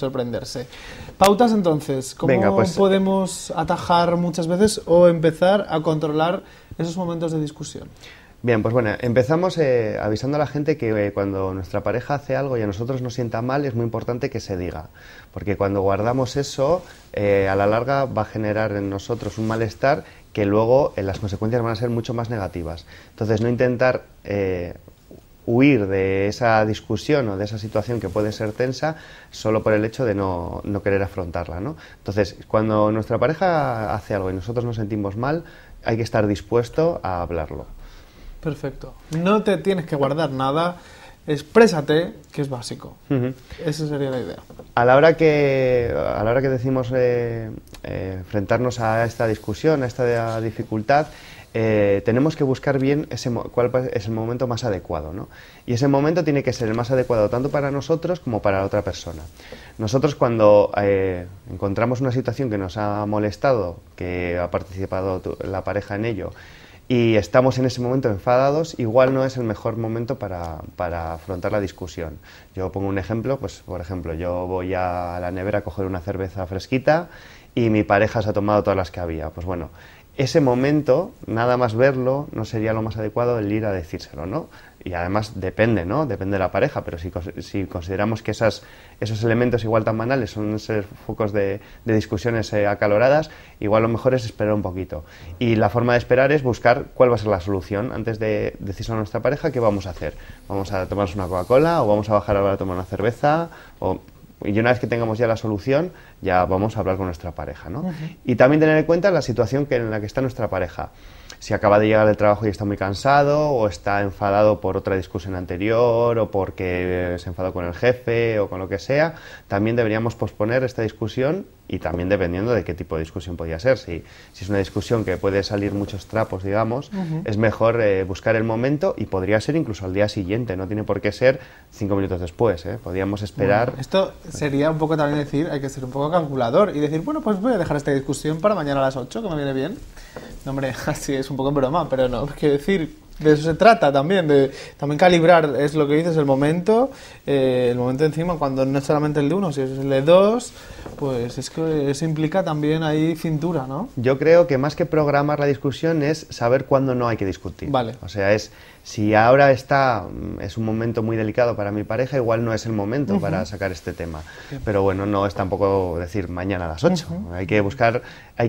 sorprenderse. Pautas entonces, ¿cómo Venga, pues, podemos atajar muchas veces o empezar a controlar esos momentos de discusión? Bien, pues bueno, empezamos avisando a la gente que cuando nuestra pareja hace algo y a nosotros nos sienta mal, es muy importante que se diga, porque cuando guardamos eso, a la larga va a generar en nosotros un malestar que luego las consecuencias van a ser mucho más negativas. Entonces, no intentar huir de esa discusión o de esa situación que puede ser tensa solo por el hecho de no querer afrontarla, ¿no? Entonces, cuando nuestra pareja hace algo y nosotros nos sentimos mal, hay que estar dispuesto a hablarlo. Perfecto. No te tienes que guardar nada, exprésate, que es básico. Esa sería la idea. A la hora que decimos enfrentarnos a esta discusión, a esta dificultad, tenemos que buscar bien cuál es el momento más adecuado, ¿no? Y ese momento tiene que ser el más adecuado tanto para nosotros como para la otra persona. Nosotros cuando encontramos una situación que nos ha molestado, que ha participado la pareja en ello, y estamos en ese momento enfadados, igual no es el mejor momento para afrontar la discusión. Yo pongo un ejemplo, pues por ejemplo, yo voy a la nevera a coger una cerveza fresquita y mi pareja se ha tomado todas las que había. Pues bueno, ese momento, nada más verlo, no sería lo más adecuado el ir a decírselo, ¿no? Y además depende, ¿no? Depende de la pareja, pero si consideramos que esos elementos igual tan banales son ser focos de discusiones acaloradas, igual lo mejor es esperar un poquito. Y la forma de esperar es buscar cuál va a ser la solución. Antes de decirle a nuestra pareja qué vamos a hacer. ¿Vamos a tomarnos una Coca-Cola o vamos a bajar ahora a tomar una cerveza? Y una vez que tengamos ya la solución, ya vamos a hablar con nuestra pareja, ¿no? Y también tener en cuenta la situación en la que está nuestra pareja. Si acaba de llegar del trabajo y está muy cansado, o está enfadado por otra discusión anterior, o porque se enfadó con el jefe, o con lo que sea, también deberíamos posponer esta discusión, y también dependiendo de qué tipo de discusión podría ser. Si es una discusión que puede salir muchos trapos, digamos, es mejor buscar el momento, y podría ser incluso al día siguiente, no tiene por qué ser 5 minutos después, ¿eh? Podríamos esperar... Bueno, esto sería un poco también decir, hay que ser un poco calculador y decir, bueno, pues voy a dejar esta discusión para mañana a las 8, que me viene bien. No, hombre, así es un poco en broma, pero no, es que decir, de eso se trata también, de también calibrar, es lo que dices, el momento encima, cuando no es solamente el de uno, si es el de dos, pues es que eso implica también ahí cintura, ¿no? Yo creo que más que programar la discusión es saber cuándo no hay que discutir. Vale. O sea, si ahora es un momento muy delicado para mi pareja, igual no es el momento para sacar este tema. Pero bueno, no es tampoco decir mañana a las 8. Hay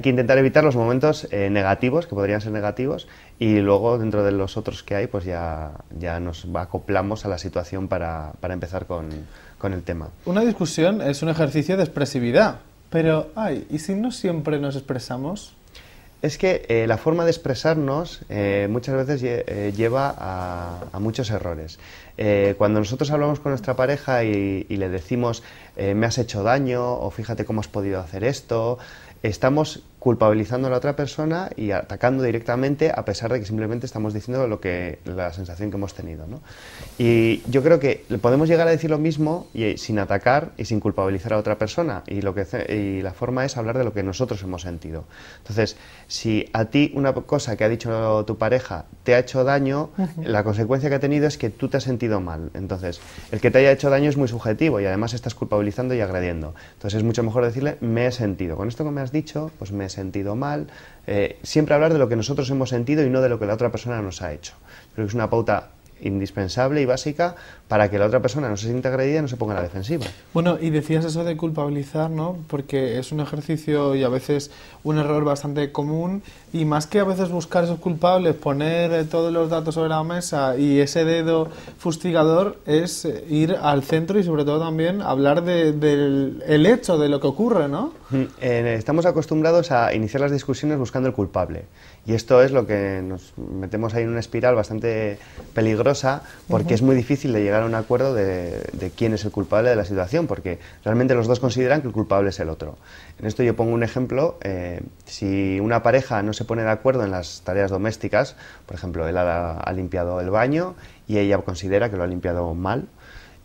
que intentar evitar los momentos negativos, que podrían ser negativos, y luego dentro de los otros que hay, pues ya nos acoplamos a la situación para empezar con el tema. Una discusión es un ejercicio de expresividad, pero, ¿y si no siempre nos expresamos? Es que la forma de expresarnos muchas veces lleva a muchos errores. Cuando nosotros hablamos con nuestra pareja y le decimos me has hecho daño o fíjate cómo has podido hacer esto, estamos culpabilizando a la otra persona y atacando directamente a pesar de que simplemente estamos diciendo la sensación que hemos tenido, ¿no? Y yo creo que podemos llegar a decir lo mismo sin atacar y sin culpabilizar a otra persona y la forma es hablar de lo que nosotros hemos sentido. Entonces, si a ti una cosa que ha dicho tu pareja te ha hecho daño, la consecuencia que ha tenido es que tú te has sentido mal. Entonces, el que te haya hecho daño es muy subjetivo y además estás culpabilizando y agrediendo. Entonces, es mucho mejor decirle me he sentido. Con esto que me has dicho, pues me he sentido mal. Siempre hablar de lo que nosotros hemos sentido y no de lo que la otra persona nos ha hecho. Creo que es una pauta indispensable y básica para que la otra persona no se sienta agredida y no se ponga a la defensiva. Bueno, y decías eso de culpabilizar, ¿no? Porque es un ejercicio y a veces un error bastante común y más que a veces buscar esos culpables, poner todos los datos sobre la mesa y ese dedo fustigador es ir al centro y sobre todo también hablar del hecho, de lo que ocurre, ¿no? Estamos acostumbrados a iniciar las discusiones buscando el culpable y esto es lo que nos metemos ahí en una espiral bastante peligrosa porque es muy difícil de llegar a un acuerdo de quién es el culpable de la situación porque realmente los dos consideran que el culpable es el otro. En esto yo pongo un ejemplo, si una pareja no se pone de acuerdo en las tareas domésticas, por ejemplo, él ha limpiado el baño y ella considera que lo ha limpiado mal,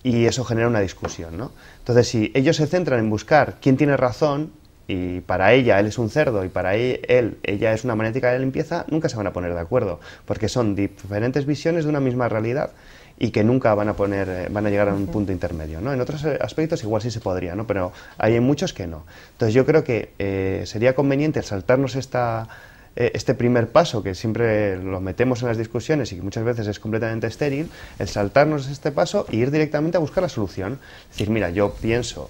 y eso genera una discusión, ¿no? Entonces, si ellos se centran en buscar quién tiene razón, y para ella él es un cerdo y para ella es una magnética de limpieza, nunca se van a poner de acuerdo, porque son diferentes visiones de una misma realidad. y que nunca van a llegar a un punto intermedio, ¿no? En otros aspectos igual sí se podría, ¿no? Pero hay muchos que no. Entonces yo creo que sería conveniente saltarnos este primer paso, que siempre lo metemos en las discusiones y que muchas veces es completamente estéril, el saltarnos este paso e ir directamente a buscar la solución. Es decir, mira, yo pienso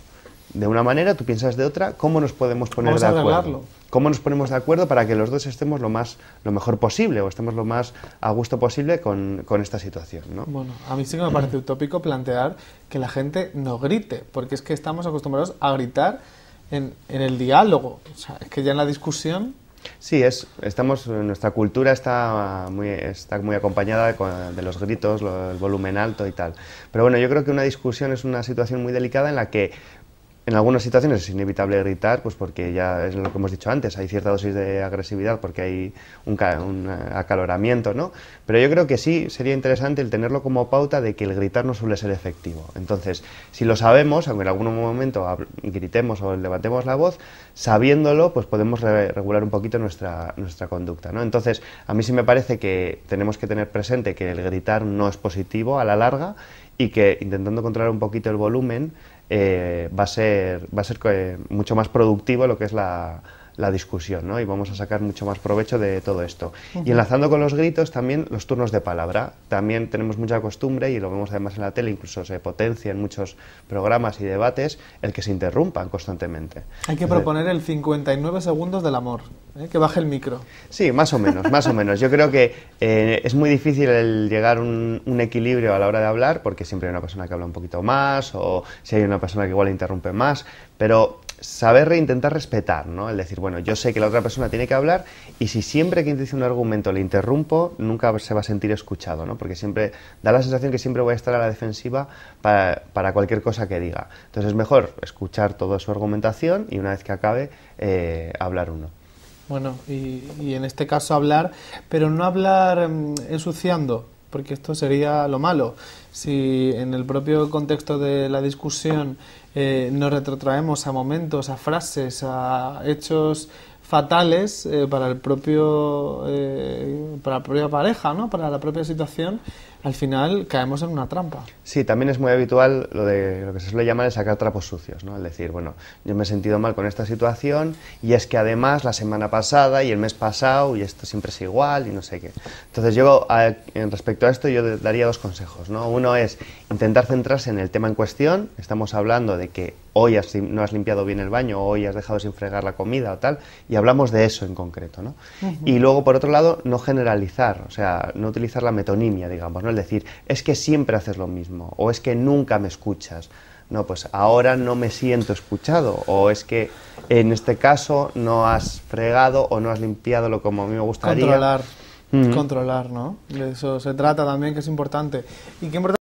de una manera, tú piensas de otra, ¿cómo nos podemos poner de acuerdo? ¿Cómo nos ponemos de acuerdo para que los dos estemos lo mejor posible o estemos lo más a gusto posible con esta situación, ¿no? Bueno, a mí sí que me parece utópico plantear que la gente no grite, porque es que estamos acostumbrados a gritar en el diálogo. O sea, es que ya en la discusión... Sí, nuestra cultura está muy acompañada de los gritos, el volumen alto y tal. Pero bueno, yo creo que una discusión es una situación muy delicada en la que en algunas situaciones es inevitable gritar, pues porque ya es lo que hemos dicho antes, hay cierta dosis de agresividad porque hay un acaloramiento, ¿no? Pero yo creo que sí sería interesante el tenerlo como pauta de que el gritar no suele ser efectivo. Entonces, si lo sabemos, aunque en algún momento gritemos o levantemos la voz, sabiéndolo, pues podemos regular un poquito nuestra conducta, ¿no? Entonces, a mí sí me parece que tenemos que tener presente que el gritar no es positivo a la larga y que intentando controlar un poquito el volumen va a ser mucho más productivo lo que es la discusión, ¿no? Y vamos a sacar mucho más provecho de todo esto. Y enlazando con los gritos, también los turnos de palabra. También tenemos mucha costumbre, y lo vemos además en la tele, incluso se potencia en muchos programas y debates, el que se interrumpan constantemente. Hay que proponer el 59 segundos del amor, que baje el micro. Sí, más o menos, más o menos. Yo creo que es muy difícil el llegar a un equilibrio a la hora de hablar, porque siempre hay una persona que habla un poquito más, o si hay una persona que igual interrumpe más, pero saber intentar respetar, ¿no? El decir, bueno, yo sé que la otra persona tiene que hablar y si siempre que dice un argumento le interrumpo, nunca se va a sentir escuchado, ¿no? Porque siempre da la sensación que siempre voy a estar a la defensiva para cualquier cosa que diga. Entonces es mejor escuchar toda su argumentación y una vez que acabe, hablar uno. Bueno, y en este caso hablar, pero no hablar ensuciando, porque esto sería lo malo. Si en el propio contexto de la discusión nos retrotraemos a momentos, a frases, a hechos fatales para la propia pareja, ¿no? Para la propia situación, al final caemos en una trampa. Sí, también es muy habitual lo que se suele llamar el sacar trapos sucios, ¿no? El decir, bueno, yo me he sentido mal con esta situación y es que además la semana pasada y el mes pasado y esto siempre es igual y no sé qué. Entonces respecto a esto yo daría dos consejos, ¿no? Uno es intentar centrarse en el tema en cuestión. Estamos hablando de que hoy no has limpiado bien el baño, hoy has dejado sin fregar la comida o tal, y hablamos de eso en concreto, ¿no? Y luego, por otro lado, no generalizar, o sea, no utilizar la metonimia, digamos, ¿no? El decir, es que siempre haces lo mismo, o es que nunca me escuchas. No, pues ahora no me siento escuchado, o es que en este caso no has fregado o no has limpiado lo como a mí me gustaría. Controlar, ¿no? De eso se trata también, que es importante. Y qué importante